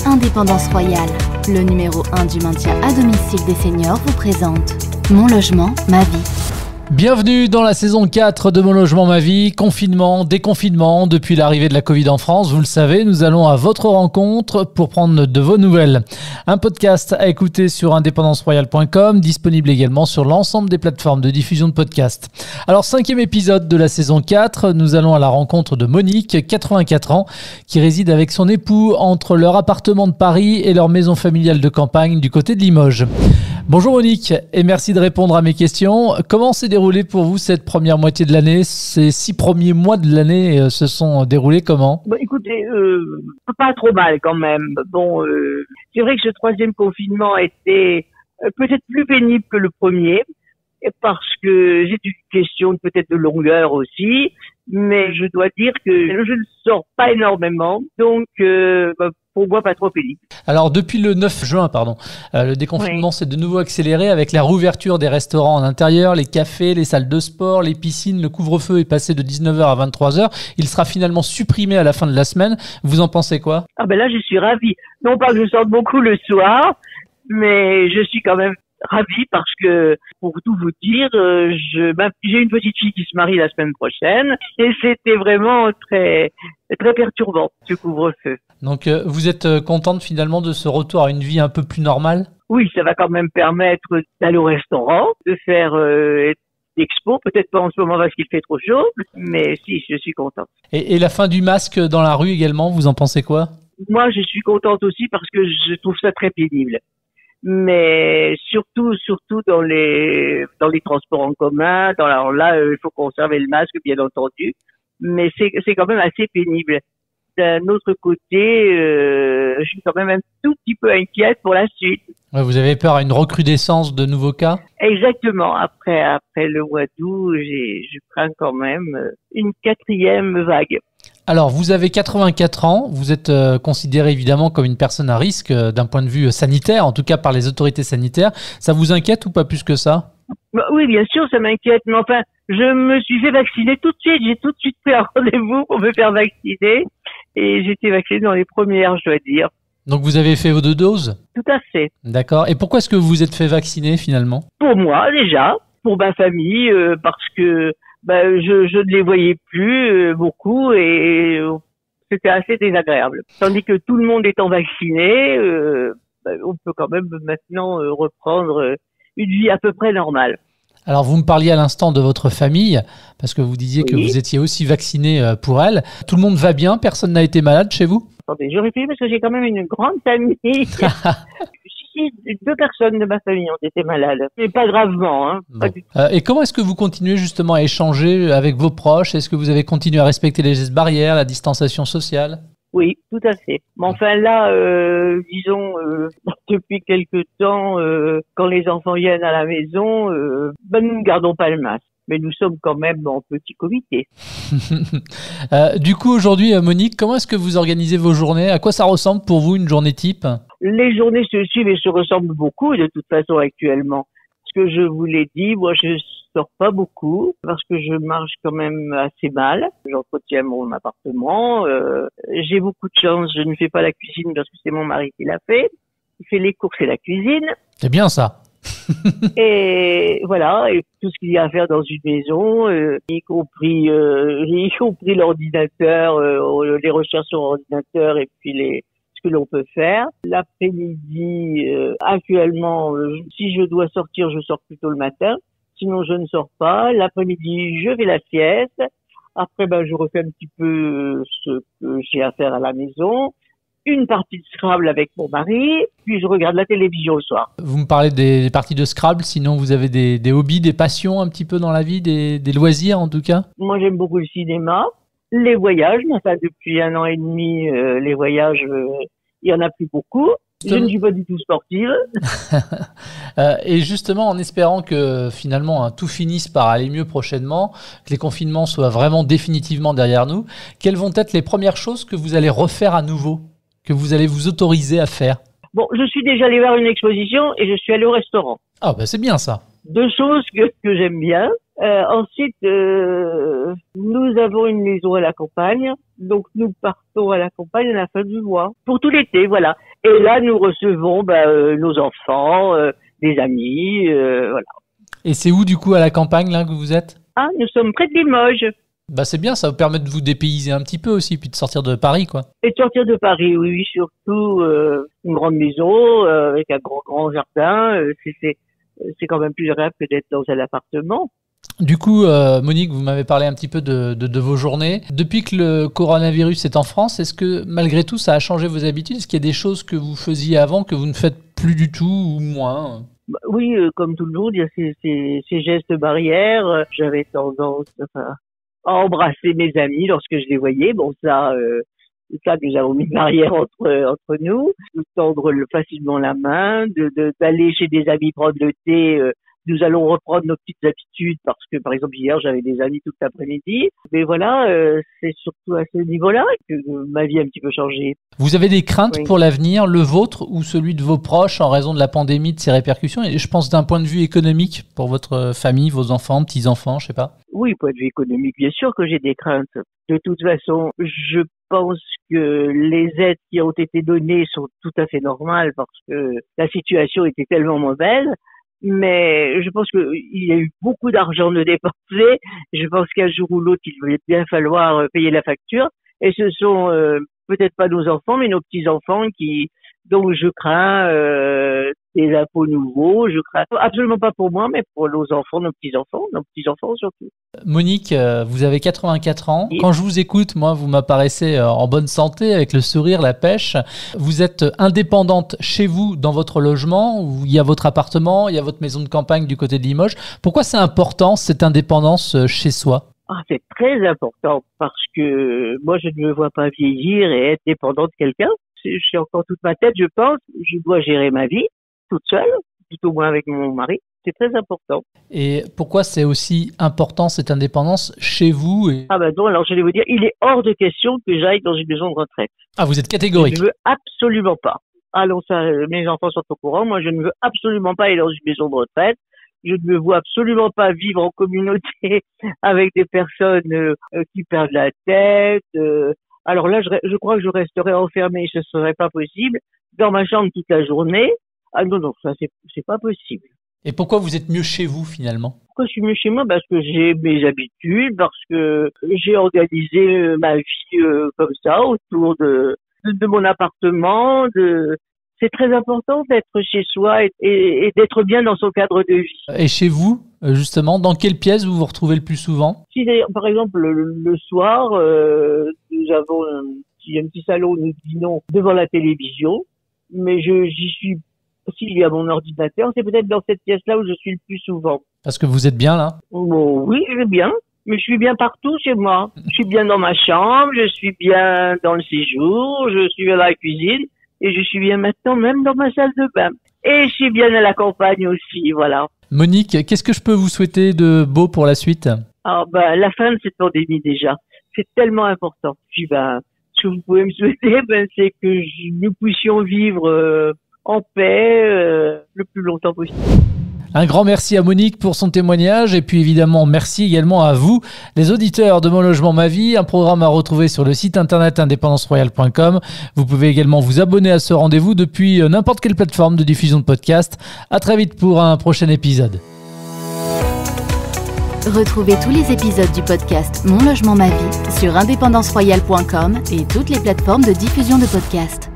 Indépendance Royale, le numéro 1 du maintien à domicile des seniors vous présente Mon logement, ma vie. Bienvenue dans la saison 4 de Mon logement, ma vie. Confinement, déconfinement, depuis l'arrivée de la Covid en France, vous le savez, nous allons à votre rencontre pour prendre de vos nouvelles. Un podcast à écouter sur indépendanceroyale.com, disponible également sur l'ensemble des plateformes de diffusion de podcasts. Alors, 5e épisode de la saison 4, nous allons à la rencontre de Monique, 84 ans, qui réside avec son époux entre leur appartement de Paris et leur maison familiale de campagne du côté de Limoges. Bonjour Monique, et merci de répondre à mes questions. Comment s'est déroulée pour vous cette première moitié de l'année? Ces 6 premiers mois de l'année se sont déroulés comment? Écoutez, pas trop mal quand même. C'est vrai que ce 3e confinement était peut-être plus pénible que le premier, parce que j'ai une question peut-être de longueur aussi, mais je dois dire que je ne sors pas énormément, donc pour moi pas trop pénible. Alors depuis le 9 juin, le déconfinement s'est de nouveau accéléré avec la réouverture des restaurants en intérieur, les cafés, les salles de sport, les piscines. Le couvre-feu est passé de 19h à 23h. Il sera finalement supprimé à la fin de la semaine. Vous en pensez quoi? Là, je suis ravie. Non pas que je sorte beaucoup le soir, mais je suis quand même ravie parce que, pour tout vous dire, j'ai une petite fille qui se marie la semaine prochaine et c'était vraiment très, très perturbant, ce couvre-feu. Donc, vous êtes contente finalement de ce retour à une vie un peu plus normale? Oui, ça va quand même permettre d'aller au restaurant, de faire d'expo, peut-être pas en ce moment parce qu'il fait trop chaud, mais si, je suis contente. Et la fin du masque dans la rue également, vous en pensez quoi? Moi, je suis contente aussi parce que je trouve ça très pénible. Mais surtout dans les transports en commun. Alors là, il faut conserver le masque, bien entendu, mais c'est quand même assez pénible. D'un autre côté, je suis quand même un tout petit peu inquiète pour la suite. Ouais, vous avez peur à une recrudescence de nouveaux cas? Exactement. Après le mois d'août, je crains quand même une 4e vague. Alors, vous avez 84 ans, vous êtes considéré évidemment comme une personne à risque d'un point de vue sanitaire, en tout cas par les autorités sanitaires. Ça vous inquiète ou pas plus que ça? Oui, bien sûr, ça m'inquiète, mais enfin, je me suis fait vacciner tout de suite. J'ai tout de suite pris un rendez-vous pour me faire vacciner et j'ai été vaccinée dans les premières, je dois dire. Donc, vous avez fait vos 2 doses? Tout à fait. D'accord. Et pourquoi est-ce que vous vous êtes fait vacciner finalement? Pour moi, déjà, pour ma famille, parce que je ne les voyais plus beaucoup et c'était assez désagréable. Tandis que tout le monde étant vacciné, on peut quand même maintenant reprendre une vie à peu près normale. Alors, vous me parliez à l'instant de votre famille, parce que vous disiez que vous étiez aussi vacciné pour elle. Tout le monde va bien? Personne n'a été malade chez vous? Attendez, je réfléchis parce que j'ai quand même une grande famille. Si, 2 personnes de ma famille ont été malades, mais pas gravement. Pas du tout. Et comment est-ce que vous continuez justement à échanger avec vos proches? Est-ce que vous avez continué à respecter les gestes barrières, la distanciation sociale? Oui, tout à fait. Mais enfin là, disons, depuis quelque temps, quand les enfants viennent à la maison, nous ne gardons pas le masque. Mais nous sommes quand même en petit comité. Du coup, aujourd'hui, Monique, comment est-ce que vous organisez vos journées? À quoi ça ressemble pour vous une journée type? Les journées se suivent et se ressemblent beaucoup de toute façon actuellement. Ce que je vous l'ai dit, moi je sors pas beaucoup parce que je marche quand même assez mal. J'entretiens mon appartement. J'ai beaucoup de chance, je ne fais pas la cuisine parce que c'est mon mari qui l'a fait. Il fait les courses et la cuisine. C'est bien ça. Et voilà, et tout ce qu'il y a à faire dans une maison, y compris l'ordinateur, les recherches sur l'ordinateur et puis ce que l'on peut faire. L'après-midi, actuellement, si je dois sortir, je sors plutôt le matin. Sinon, je ne sors pas. L'après-midi, je fais la sieste. Après, je refais un petit peu ce que j'ai à faire à la maison. Une partie de Scrabble avec mon mari, puis je regarde la télévision le soir. Vous me parlez des parties de Scrabble, sinon vous avez des hobbies, des passions un petit peu dans la vie, des loisirs en tout cas? Moi j'aime beaucoup le cinéma, les voyages, depuis 1 an et demi, les voyages, il y en a plus beaucoup. Je ne suis pas du tout sportive. Et justement, en espérant que finalement tout finisse par aller mieux prochainement, que les confinements soient vraiment définitivement derrière nous, quelles vont être les premières choses que vous allez refaire à nouveau, que vous allez vous autoriser à faire? Je suis déjà allée voir une exposition et je suis allée au restaurant. Ah c'est bien ça. 2 choses que j'aime bien. Ensuite, nous avons une maison à la campagne, donc nous partons à la campagne à la fin du mois pour tout l'été, voilà. Et là, nous recevons nos enfants, des amis, voilà. Et c'est où du coup à la campagne là que vous êtes? Ah, nous sommes près de Limoges. Bah c'est bien, ça vous permet de vous dépayser un petit peu aussi, puis de sortir de Paris, quoi. Et de sortir de Paris, oui, surtout une grande maison avec un grand jardin. C'est quand même plus agréable que d'être dans un appartement. Du coup, Monique, vous m'avez parlé un petit peu de vos journées. Depuis que le coronavirus est en France, est-ce que malgré tout, ça a changé vos habitudes? Est-ce qu'il y a des choses que vous faisiez avant que vous ne faites plus du tout ou moins? Oui, comme tout le monde, il y a ces gestes barrières. J'avais tendance à embrasser mes amis lorsque je les voyais. Bon, ça, nous avons mis une barrière entre nous. De tendre facilement la main, d'aller chez des amis prendre le thé. Nous allons reprendre nos petites habitudes parce que, par exemple, hier, j'avais des amis toute l'après-midi. Mais voilà, c'est surtout à ce niveau-là que ma vie a un petit peu changé. Vous avez des craintes Oui. pour l'avenir, le vôtre ou celui de vos proches en raison de la pandémie, de ses répercussions? Et je pense d'un point de vue économique pour votre famille, vos enfants, petits-enfants, je sais pas. Oui, point de vue économique, bien sûr que j'ai des craintes. De toute façon, je pense que les aides qui ont été données sont tout à fait normales parce que la situation était tellement mauvaise. Mais je pense qu'il y a eu beaucoup d'argent de dépensé. Je pense qu'un jour ou l'autre, il va bien falloir payer la facture. Et ce sont peut-être pas nos enfants, mais nos petits-enfants donc je crains des impôts nouveaux. Je crains absolument pas pour moi, mais pour nos enfants, nos petits-enfants surtout. Monique, vous avez 84 ans. Oui. Quand je vous écoute, moi, vous m'apparaissez en bonne santé, avec le sourire, la pêche. Vous êtes indépendante chez vous, dans votre logement, où il y a votre appartement, il y a votre maison de campagne du côté de Limoges. Pourquoi c'est important, cette indépendance chez soi? C'est très important parce que moi, je ne me vois pas vieillir et être dépendant de quelqu'un. J'ai encore toute ma tête, je pense. Je dois gérer ma vie toute seule, tout au moins avec mon mari. C'est très important. Et pourquoi c'est aussi important, cette indépendance chez vous? Non, alors je vais vous dire, il est hors de question que j'aille dans une maison de retraite. Ah, vous êtes catégorique. Je ne veux absolument pas. Alors ça, mes enfants sont au courant. Moi, je ne veux absolument pas aller dans une maison de retraite. Je ne me vois absolument pas vivre en communauté avec des personnes qui perdent la tête. Alors là, je crois que je resterai enfermée, ce serait pas possible, dans ma chambre toute la journée. Ah non, ça c'est pas possible. Et pourquoi vous êtes mieux chez vous finalement? Pourquoi je suis mieux chez moi? Parce que j'ai mes habitudes, parce que j'ai organisé ma vie comme ça, autour de mon appartement. C'est très important d'être chez soi et d'être bien dans son cadre de vie. Et chez vous, justement, dans quelle pièce vous vous retrouvez le plus souvent? Si par exemple le soir, nous avons un petit salon où nous dînons devant la télévision, mais j'y suis, s'il y a mon ordinateur, c'est peut-être dans cette pièce-là où je suis le plus souvent. Parce que vous êtes bien là? Bon, oui, je vais bien, mais je suis bien partout chez moi. Je suis bien dans ma chambre, je suis bien dans le séjour, je suis bien dans la cuisine. Et je suis bien maintenant même dans ma salle de bain. Et je suis bien à la campagne aussi, voilà. Monique, qu'est-ce que je peux vous souhaiter de beau pour la suite? La fin de cette pandémie déjà, c'est tellement important. Puis ce que vous pouvez me souhaiter, c'est que nous puissions vivre en paix le plus longtemps possible. Un grand merci à Monique pour son témoignage et puis évidemment merci également à vous, les auditeurs de Mon Logement Ma Vie, un programme à retrouver sur le site internet independanceroyale.com. Vous pouvez également vous abonner à ce rendez-vous depuis n'importe quelle plateforme de diffusion de podcast. À très vite pour un prochain épisode. Retrouvez tous les épisodes du podcast Mon Logement Ma Vie sur independanceroyale.com et toutes les plateformes de diffusion de podcasts.